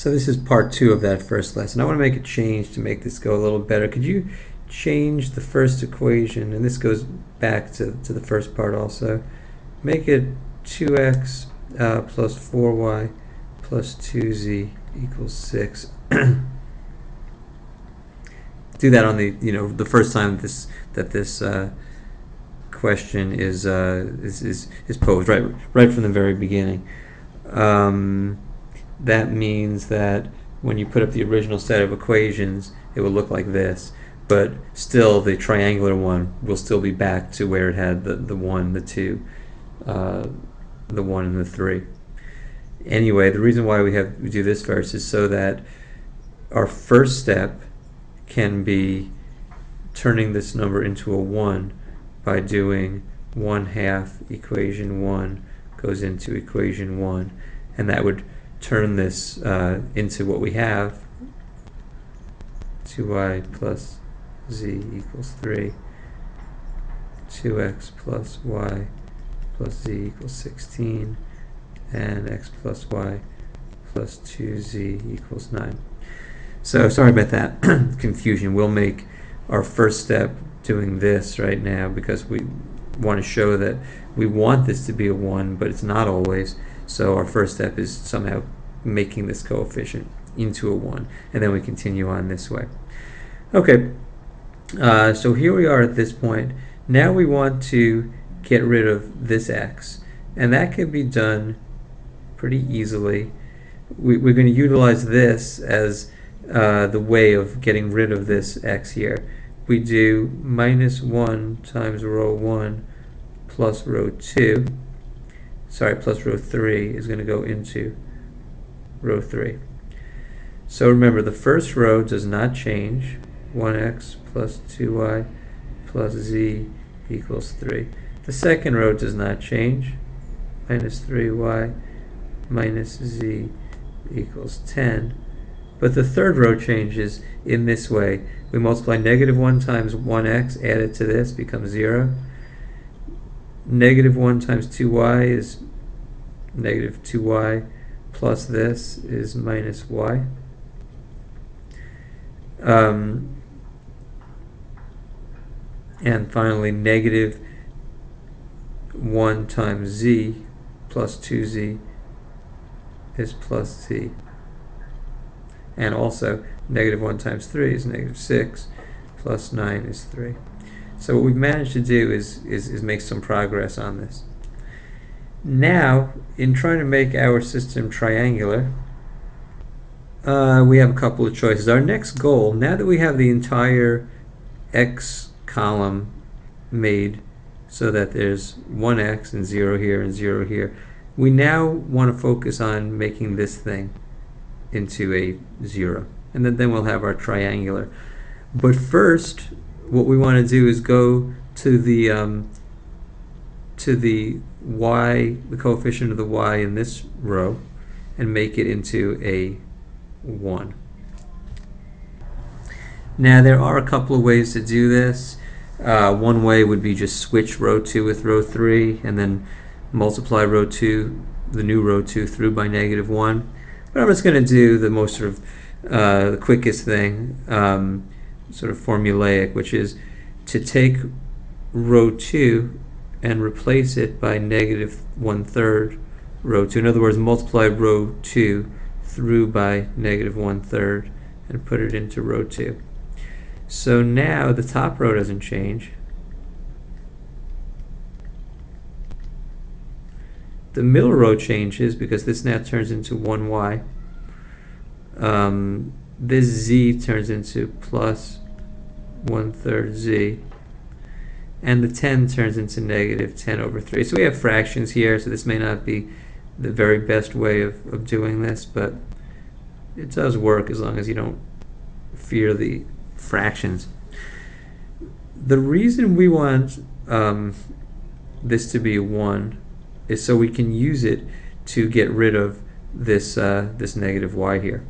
So this is part 2 of that first lesson. I want to make a change to make this go a little better. Could you change the first equation, and this goes back to the first part also, make it 2x plus 4y plus 2z equals 6. Do that on the the first time this question is posed, right from the very beginning. That means that when you put up the original set of equations, it will look like this, but still the triangular one will still be back to where it had the 1, the 2, the 1 and the 3. Anyway, the reason why we do this first is so that our first step can be turning this number into a 1 by doing 1/2 equation 1 goes into equation 1, and that would turn this into what we have, 2y plus z equals 3, 2x plus y plus z equals 16, and x plus y plus 2z equals 9. So sorry about that confusion. We'll make our first step doing this right now because we want to show that we want this to be a 1, but it's not always. So our first step is somehow making this coefficient into a 1, and then we continue on this way. Okay, so here we are at this point. Now we want to get rid of this x, and that can be done pretty easily. We're going to utilize this as the way of getting rid of this x here. We do minus 1 times row 1 plus row 2, plus row 3 is going to go into row 3. So remember, the first row does not change, 1x plus 2y plus z equals 3. The second row does not change, minus 3y minus z equals 10. But the third row changes in this way. We multiply negative 1 times 1x, add it to this, becomes 0. Negative 1 times 2y is negative 2y, plus this is minus y. And finally, negative 1 times z plus 2z is plus z. And also, negative 1 times 3 is negative 6, plus 9 is 3. So what we've managed to do is make some progress on this. Now, in trying to make our system triangular, we have a couple of choices. Our next goal, now that we have the entire x column made so that there's 1x and 0 here and 0 here, we now want to focus on making this thing into a 0, and then we'll have our triangular. But first, what we want to do is go to the y, the coefficient of the y in this row, and make it into a 1. Now there are a couple of ways to do this. One way would be just switch row 2 with row 3, and then multiply row 2, the new row 2, through by negative 1. But I'm just going to do the most the quickest thing, sort of formulaic, which is to take row 2 and replace it by negative 1/3 row 2. In other words, multiply row 2 through by negative 1/3 and put it into row 2. So now the top row doesn't change. The middle row changes because this now turns into 1y. This z turns into plus 1/3 z. And the 10 turns into negative 10 over 3. So we have fractions here, so this may not be the very best way of doing this, but it does work as long as you don't fear the fractions. The reason we want this to be a 1 is so we can use it to get rid of this this negative y here.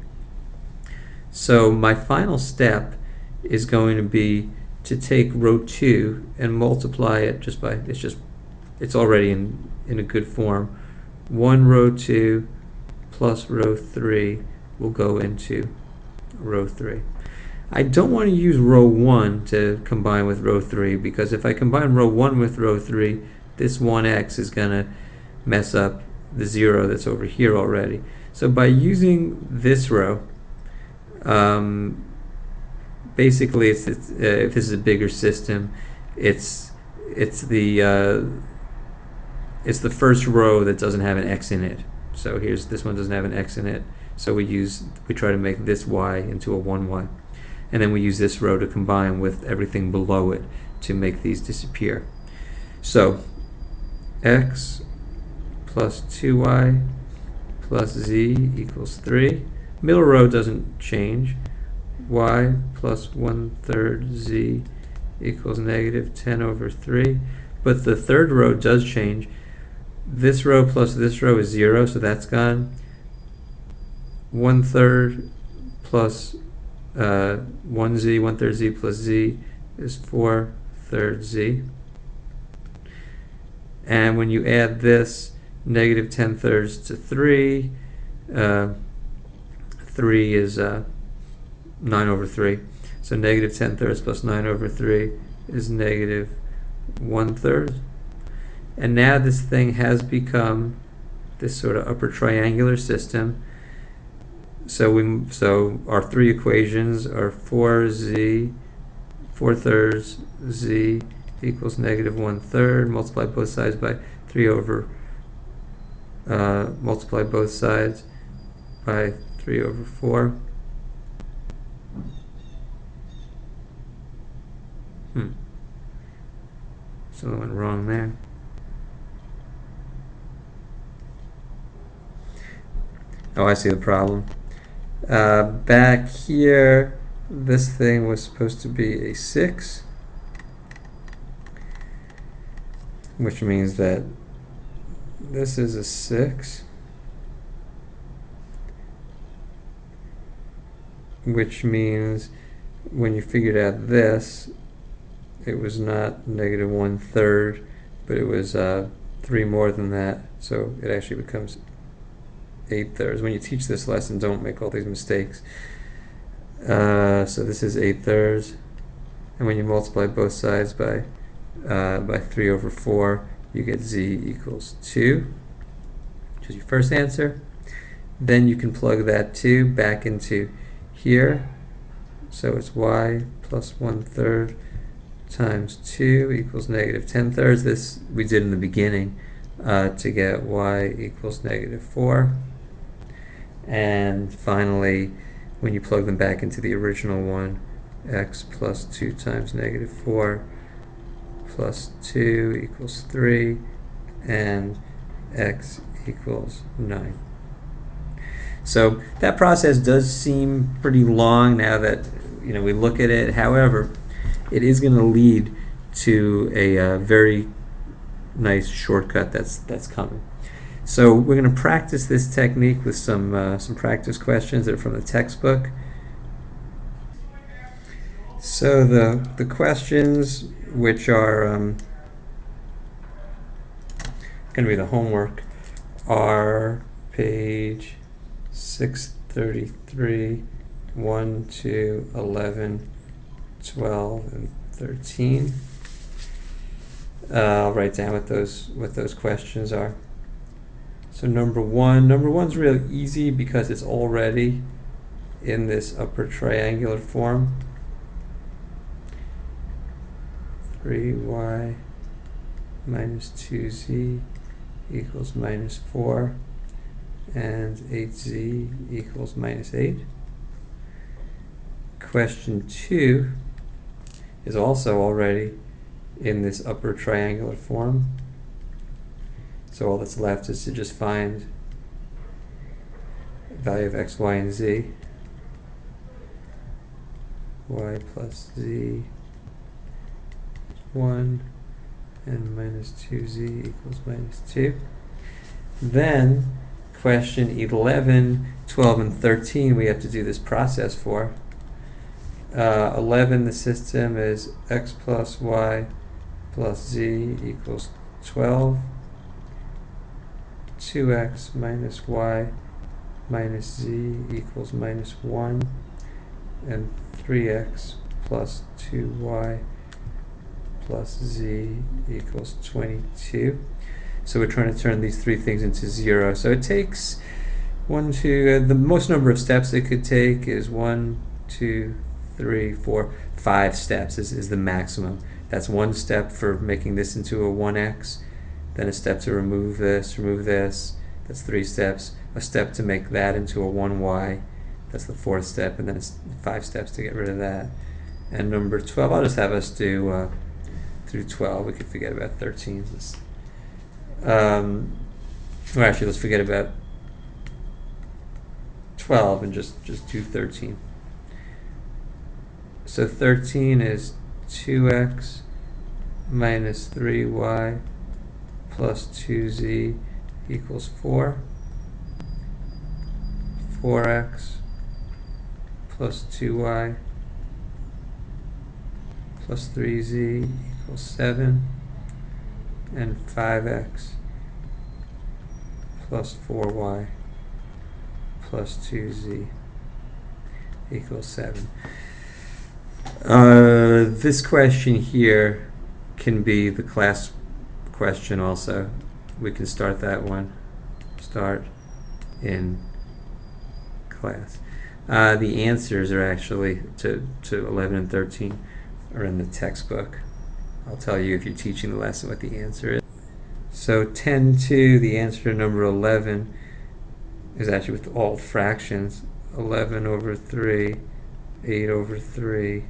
So my final step is going to be to take row 2 and multiply it just by, it's already in a good form, 1 row 2 plus row 3 will go into row 3. I don't want to use row 1 to combine with row 3, because if I combine row 1 with row 3, this 1x is going to mess up the 0 that's over here already. So by using this row, basically if this is a bigger system, it's the first row that doesn't have an x in it. So this one doesn't have an x in it, so we try to make this y into a 1y, and then we use this row to combine with everything below it to make these disappear. So x plus 2y plus z equals 3. Middle row doesn't change. Y plus 1/3 z equals negative 10 over 3. But the third row does change. This row plus this row is 0, so that's gone. 1/3 plus 1z, 1/3 z plus z is 4/3 z. And when you add this, negative 10/3 to 3, 3 is 9 over 3. So negative 10/3 plus 9 over 3 is negative 1/3. And now this thing has become this sort of upper triangular system. So our three equations are 4z, 4/3 z equals negative 1/3. Multiply both sides by 3 over, multiply both sides by 3 over 4. Something went wrong there. Oh, I see the problem. Back here, this thing was supposed to be a 6, which means that this is a 6, which means when you figured out this, it was not negative 1/3, but it was 3 more than that, so it actually becomes 8/3. When you teach this lesson, don't make all these mistakes. So this is 8/3, and when you multiply both sides by 3 over 4, you get z equals 2, which is your first answer. Then you can plug that 2 back into here, so it's y plus 1/3 times 2 equals negative 10/3. This we did in the beginning to get y equals negative 4. And finally, when you plug them back into the original one, x plus 2 times negative 4 plus 2 equals 3, and x equals 9. So that process does seem pretty long now that we look at it. However, it is going to lead to a very nice shortcut that's coming. So we're going to practice this technique with some practice questions that are from the textbook. So the questions, which are going to be the homework, are page 633, 1 to 11, 12, and 13. I'll write down what those questions are. So number one's really easy because it's already in this upper triangular form. 3y minus 2z equals minus 4, and 8z equals minus 8. Question 2 is also already in this upper triangular form. So all that's left is to just find the value of x, y, and z. Y plus z is 1, and minus 2z equals minus 2. Then question 11, 12, and 13 we have to do this process for. 11, the system is x plus y plus z equals 12. 2x minus y minus z equals minus 1, and 3x plus 2y plus z equals 22. So we're trying to turn these three things into 0. So it takes the most number of steps it could take is 1, 2, 3, 4, 5 steps is the maximum. That's one step for making this into a 1x, then a step to remove this, that's 3 steps, a step to make that into a 1y, that's the 4th step, and then it's 5 steps to get rid of that. And number 12, I'll just have us do through 12. We could forget about 13. Well, actually, let's forget about 12 and just do 13. So 13 is 2x minus 3y plus 2z equals 4. 4x plus 2y plus 3z equals 7. And 5x plus 4y plus 2z equals 7. This question here can be the class question also. We can start that one. Start in class. The answers are actually to 11 and 13 are in the textbook. I'll tell you if you're teaching the lesson what the answer is. So 10-2, the answer to number 11 is actually with all fractions. 11 over 3, 8 over 3,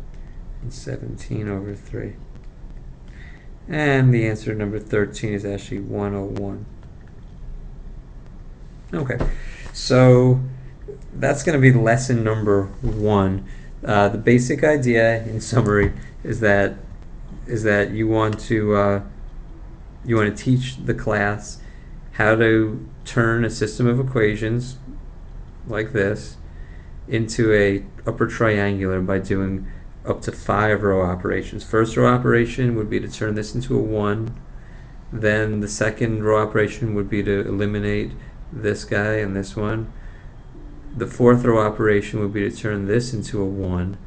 and 17 over 3. And the answer to number 13 is actually 101. Okay, so that's going to be lesson number 1. The basic idea, in summary, is that you want to teach the class how to turn a system of equations like this into a upper triangular by doing up to 5 row operations. First row operation would be to turn this into a 1. Then the second row operation would be to eliminate this guy and this one. The fourth row operation would be to turn this into a 1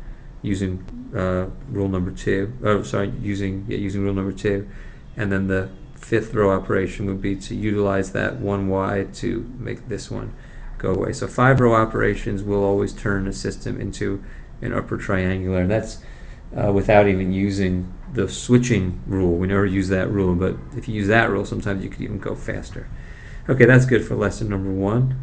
using rule number 2. Using rule number 2. And then the fifth row operation would be to utilize that 1y to make this one go away. So 5 row operations will always turn a system into an upper triangular, and that's without even using the switching rule. We never use that rule, but if you use that rule, sometimes you could even go faster. Okay, that's good for lesson number 1.